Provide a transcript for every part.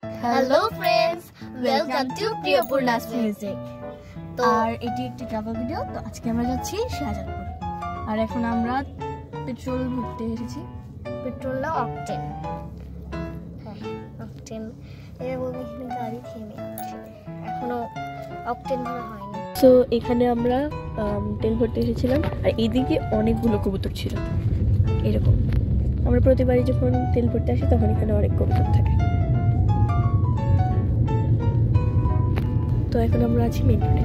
Hello friends, welcome to প্রিয়পূর্ণাস music. তো আর এটি একটি ট্রাভেল ভিডিও। তো আজকে আমরা যাচ্ছি শাহজাদপুর। আর এখন আমরা পেট্রোল ভরতে এসেছি। পেট্রোল না, অকটেন। হ্যাঁ, অকটেন। এরকম এখানে গাড়ি থেমে আছে, এখনো অকটেন ভরা হয়নি। তো এখানে আমরা তেল ভরতে এসেছিলাম। আর এইদিকে অনেকগুলো কবুতর ছিল এরকম। আমরা প্রতিবারই যখন তেল ভরতে আসি তখন এখানে অনেক কবুতর থাকে। তো এখন আমরা আছি মেন রোডে।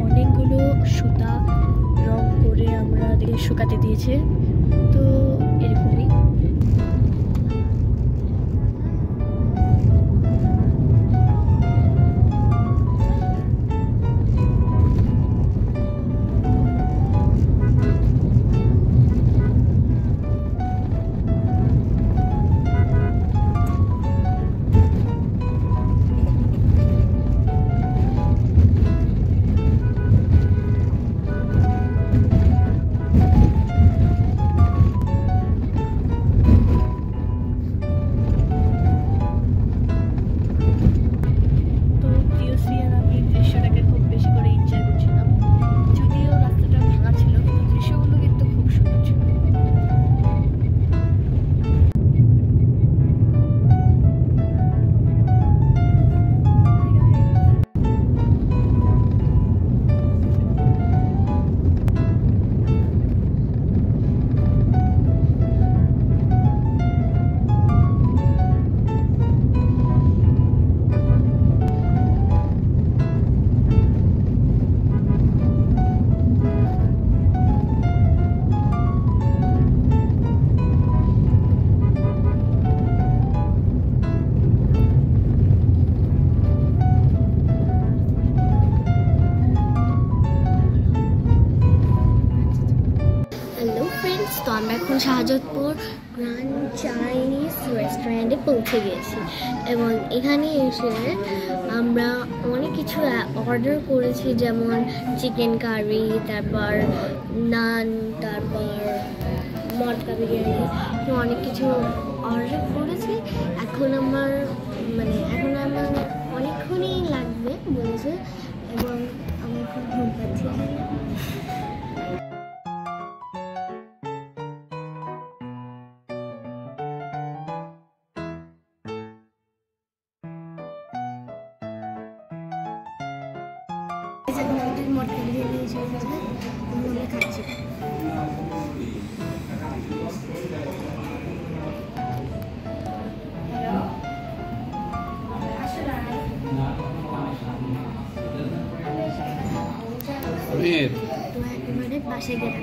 অনেকগুলো সুতা রং করে আমরা শুকাতে দিয়েছে। তো এরকমই তো আমরা এখন শাহজাদপুর গ্র্যান্ড চাইনিজ রেস্টুরেন্টে পৌঁছে গেছি এবং এখানে এসে আমরা অনেক কিছু অর্ডার করেছি, যেমন চিকেন কারি, তারপর নান, তারপর মটকা বিরিয়ানি, অনেক কিছু অর্ডার করেছি। এখন আমার অনেকক্ষণই লাগবে বলেছে এবং আমি খুব ঘুম পাচ্ছি। মটকা বিরিয়ানি এসে গেছে, আমরা খাচ্ছি। তো একেবারে পাশে গিয়ে